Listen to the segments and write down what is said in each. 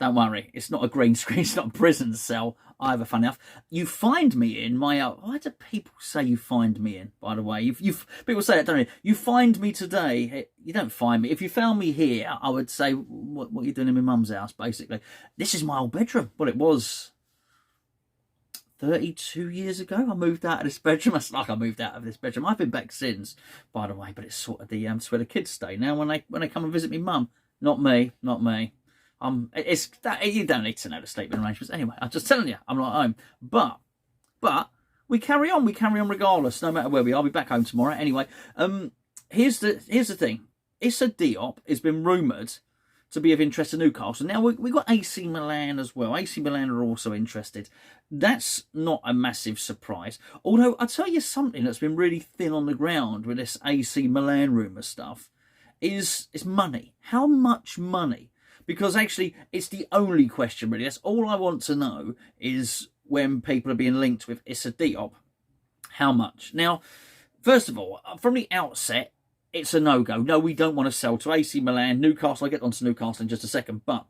Don't worry, it's not a green screen, it's not a prison cell either, funny enough. You find me in my... why do people say you find me in, by the way? People say that, don't you? You find me today. You don't find me. If you found me here, I would say, what are you doing in my mum's house, basically? This is my old bedroom. Well, it was 32 years ago. I moved out of this bedroom. It's like I moved out of this bedroom. I've been back since, by the way, but it's sort of it's where the kids stay now when they come and visit me mum. Not me. It's that you don't need to know the sleeping arrangements anyway. I'm just telling you, I'm not home. But we carry on. We carry on regardless, no matter where we are. I'll be back home tomorrow anyway. Here's the thing. Issa Diop has been rumoured to be of interest to Newcastle. Now we've got AC Milan as well. AC Milan are also interested. That's not a massive surprise. Although I'll tell you something that's been really thin on the ground with this AC Milan rumour stuff is money. How much money? Because actually, it's the only question, really. That's all I want to know is when people are being linked with Issa Diop, how much? Now, first of all, from the outset, it's a no-go. No, we don't want to sell to AC Milan. Newcastle, I'll get on to Newcastle in just a second, but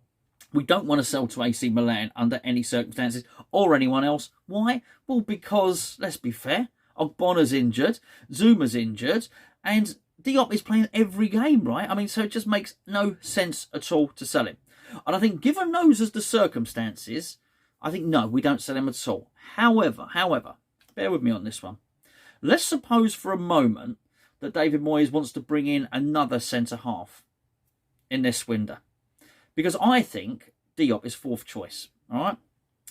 we don't want to sell to AC Milan under any circumstances or anyone else. Why? Well, because, let's be fair, Ogbona's injured, Zuma's injured, and Diop is playing every game, right? I mean, so it just makes no sense at all to sell him. And I think given those as the circumstances, I think, no, we don't sell him at all. However, bear with me on this one. Let's suppose for a moment that David Moyes wants to bring in another centre-half in this window. Because I think Diop is fourth choice, all right?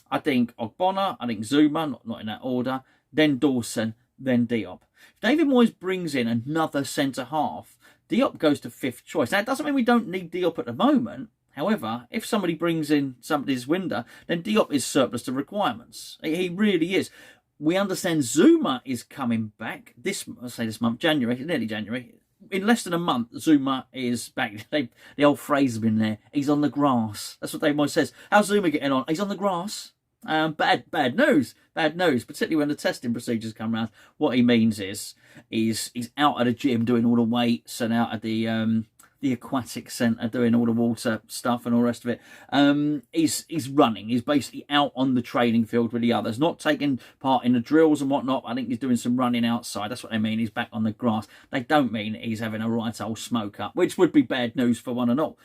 I think Ogbonna, I think Zuma, not in that order, then Dawson, then Diop. If David Moyes brings in another centre-half, Diop goes to fifth choice. Now, it doesn't mean we don't need Diop at the moment. However, if somebody brings in somebody's window, then Diop is surplus to requirements. He really is. We understand Zuma is coming back this month, January, nearly January. In less than a month, Zuma is back. The old phrase has been there. He's on the grass. That's what David Moyes says. How's Zuma getting on? He's on the grass. Bad news, particularly when the testing procedures come around. What he means is he's out at the gym doing all the weights and out at the aquatic centre doing all the water stuff and all the rest of it. He's running. He's basically out on the training field with the others, not taking part in the drills and whatnot. I think he's doing some running outside. That's what they mean. He's back on the grass. They don't mean he's having a right old smoke up, which would be bad news for one and all.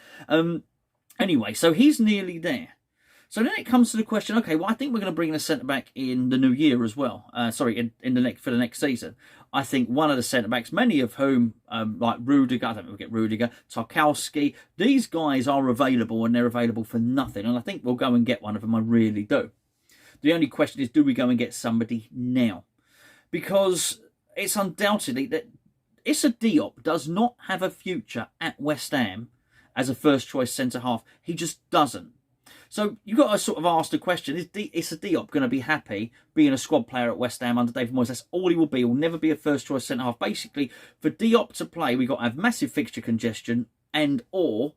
Anyway, so he's nearly there. So then it comes to the question, okay, well, I think we're going to bring in a centre-back in the new year as well. For the next season. I think one of the centre-backs, many of whom, like Rudiger, I don't know if we'll get Rudiger, Tarkowski, these guys are available and they're available for nothing. And I think we'll go and get one of them, I really do. The only question is, do we go and get somebody now? Because it's undoubtedly that Issa Diop does not have a future at West Ham as a first-choice centre-half. He just doesn't. So you've got to sort of ask the question, is Issa Diop going to be happy being a squad player at West Ham under David Moyes? That's all he will be. He will never be a first-choice centre-half. Basically, for Diop to play, we've got to have massive fixture congestion or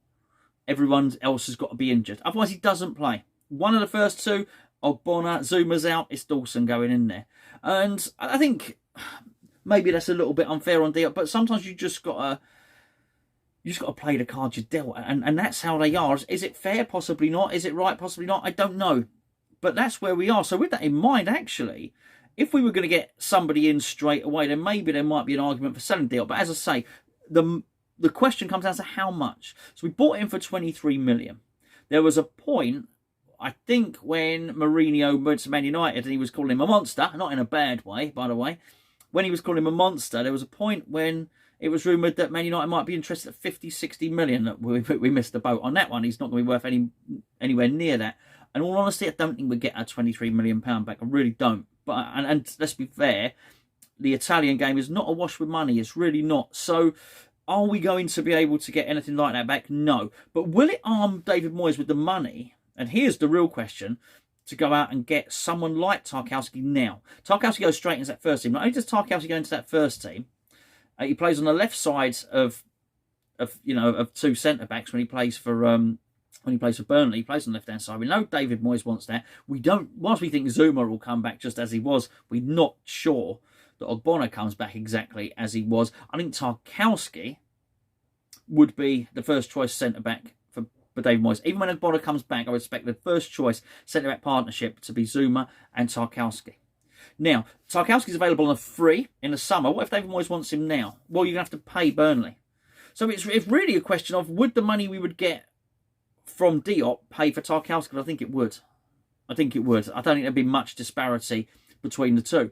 everyone else has got to be injured. Otherwise, he doesn't play. One of the first two, Ogbonna, Zuma's out, it's Dawson going in there. And I think maybe that's a little bit unfair on Diop, but sometimes you just got to play the cards you're dealt, and that's how they are. Is it fair? Possibly not. Is it right? Possibly not. I don't know. But that's where we are. So with that in mind, actually, if we were going to get somebody in straight away, then maybe there might be an argument for selling Diop. But as I say, the question comes down to how much. So we bought him for 23 million. There was a point, I think, when Mourinho went to Man United and he was calling him a monster, not in a bad way, by the way. When he was calling him a monster, there was a point when it was rumoured that Man United might be interested at 50, 60 million. We missed the boat on that one. He's not going to be worth anywhere near that. And all honesty, I don't think we'll get our £23 million back. I really don't. But and let's be fair, the Italian game is not awash with money. It's really not. So are we going to be able to get anything like that back? No. But will it arm David Moyes with the money? And here's the real question, to go out and get someone like Tarkowski now. Tarkowski goes straight into that first team. Not only does Tarkowski go into that first team, he plays on the left side of two centre backs when he plays for Burnley. He plays on the left hand side. We know David Moyes wants that. We don't. Whilst we think Zuma will come back just as he was, we're not sure that Ogbonna comes back exactly as he was. I think Tarkowski would be the first choice centre back for for David Moyes. Even when Ogbonna comes back, I would expect the first choice centre-back partnership to be Zuma and Tarkowski. Now, Tarkowski's available on a free in the summer. What if David Moyes wants him now? Well, you're going to have to pay Burnley. So it's really a question of, would the money we would get from Diop pay for Tarkowski? I think it would. I think it would. I don't think there'd be much disparity between the two.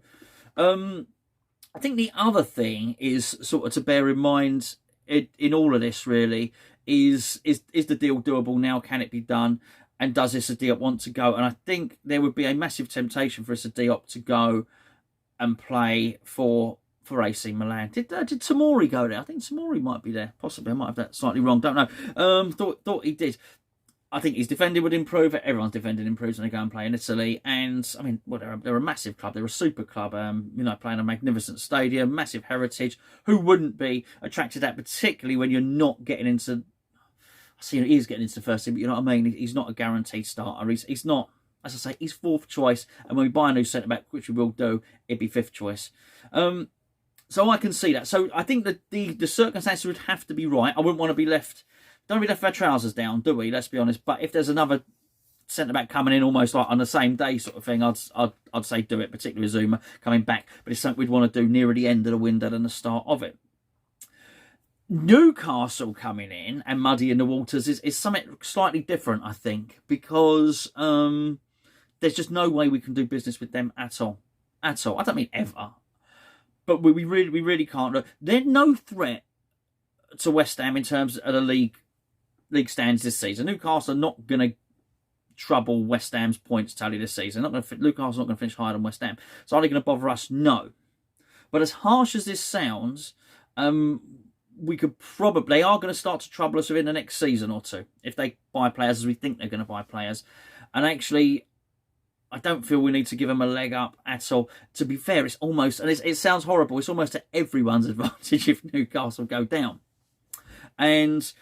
I think the other thing is sort of to bear in mind in all of this, really, is the deal doable now? Can it be done? And does Issa Diop want to go? And I think there would be a massive temptation for Issa Diop to go and play for AC Milan. Did Tomori go there? I think Tomori might be there. Possibly. I might have that slightly wrong. Don't know. Thought he did. I think his defending would improve. Everyone's defending improves when they go and play in Italy. And, I mean, well, they're a massive club. They're a super club, playing a magnificent stadium, massive heritage. Who wouldn't be attracted to that, particularly when you're not getting into... I see he is getting into the first team, but you know what I mean? He's not a guaranteed starter. He's not, as I say, he's fourth choice. And when we buy a new centre-back, which we will do, it'd be fifth choice. So I can see that. So I think that the circumstances would have to be right. I wouldn't want to be left... Don't we left our trousers down, do we? Let's be honest. But if there's another centre-back coming in almost like on the same day sort of thing, I'd say do it, particularly with Zuma coming back. But it's something we'd want to do nearer the end of the window than the start of it. Newcastle coming in and muddying the waters is something slightly different, I think, because there's just no way we can do business with them at all. At all. I don't mean ever. But we really can't. They're no threat to West Ham in terms of the league stands this season. Newcastle are not going to trouble West Ham's points tally this season. Newcastle's not going to finish higher than West Ham. So are they going to bother us? No. But as harsh as this sounds, we could probably... They are going to start to trouble us within the next season or two if they buy players as we think they're going to buy players. And actually, I don't feel we need to give them a leg up at all. To be fair, it's almost... And it sounds horrible. It's almost to everyone's advantage if Newcastle go down. And...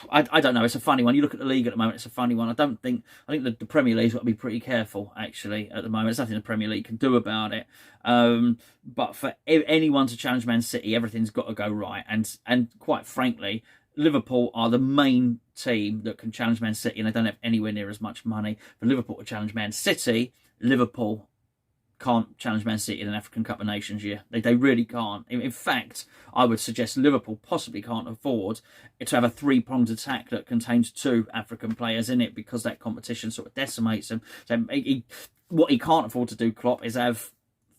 I don't know. It's a funny one. You look at the league at the moment, it's a funny one. I think the Premier League's got to be pretty careful, actually, at the moment. There's nothing the Premier League can do about it. But for anyone to challenge Man City, everything's got to go right. And quite frankly, Liverpool are the main team that can challenge Man City, and they don't have anywhere near as much money. For Liverpool to challenge Man City, Liverpool can't challenge Man City in an African Cup of Nations year. They really can't. In fact, I would suggest Liverpool possibly can't afford to have a three-pronged attack that contains two African players in it, because that competition sort of decimates them. So what he can't afford to do, Klopp, is have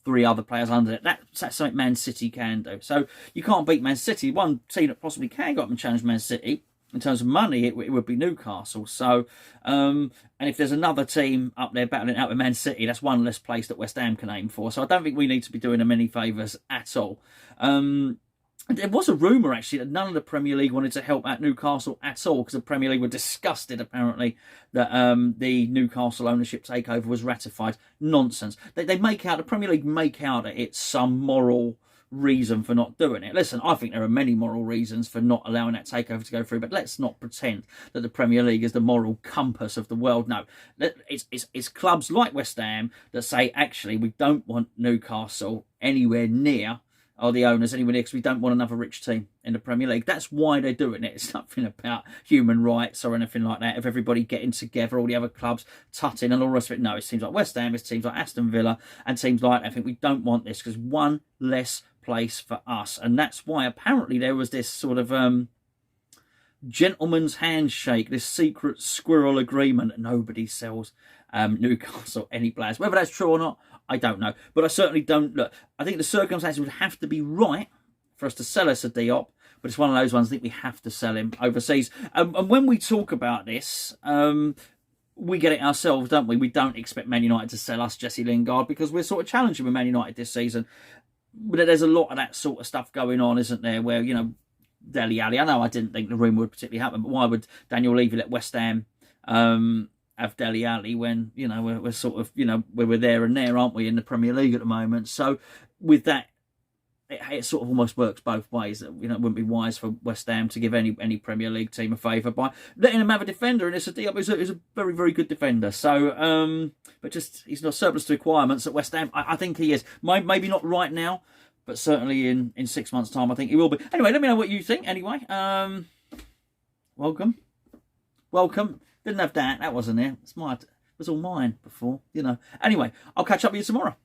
three other players under it. That's something Man City can do. So you can't beat Man City. One team that possibly can go up and challenge Man City in terms of money, it would be Newcastle. So, and if there's another team up there battling out with Man City, that's one less place that West Ham can aim for. So I don't think we need to be doing them any favours at all. There was a rumour, actually, that none of the Premier League wanted to help out Newcastle at all, because the Premier League were disgusted, apparently, that the Newcastle ownership takeover was ratified. Nonsense. The Premier League make out that it's some moral reason for not doing it. Listen, I think there are many moral reasons for not allowing that takeover to go through, but let's not pretend that the Premier League is the moral compass of the world. No, it's clubs like West Ham that say, actually, we don't want Newcastle anywhere near, or the owners anywhere near, because we don't want another rich team in the Premier League. That's why they're doing it. It's nothing about human rights or anything like that, of everybody getting together, all the other clubs tutting and all the rest of it. No, it seems like West Ham, it seems like Aston Villa, and teams like that. I think we don't want this, because one less place for us. And that's why apparently there was this sort of gentleman's handshake, this secret squirrel agreement that nobody sells Newcastle any players. Whether that's true or not, I don't know. But I certainly don't... Look, I think the circumstances would have to be right for us to sell Issa Diop, but it's one of those ones I think we have to sell him overseas. And when we talk about this, we get it ourselves, don't we? We don't expect Man United to sell us Jesse Lingard, because we're sort of challenging with Man United this season. But there's a lot of that sort of stuff going on, isn't there? Where, Dele Alli, I know I didn't think the rumour would particularly happen, but why would Daniel Levy let West Ham have Dele Alli when, we're sort of, we're there and there, aren't we, in the Premier League at the moment? So with that, it sort of almost works both ways. It wouldn't be wise for West Ham to give any Premier League team a favour by letting them have a defender, and Issa Diop is a very, very good defender. So, but just he's not surplus to requirements at West Ham. I think he is. Maybe not right now, but certainly in 6 months' time, I think he will be. Anyway, let me know what you think. Anyway, welcome. Welcome. Didn't have that. That wasn't it. It was all mine before, you know. Anyway, I'll catch up with you tomorrow.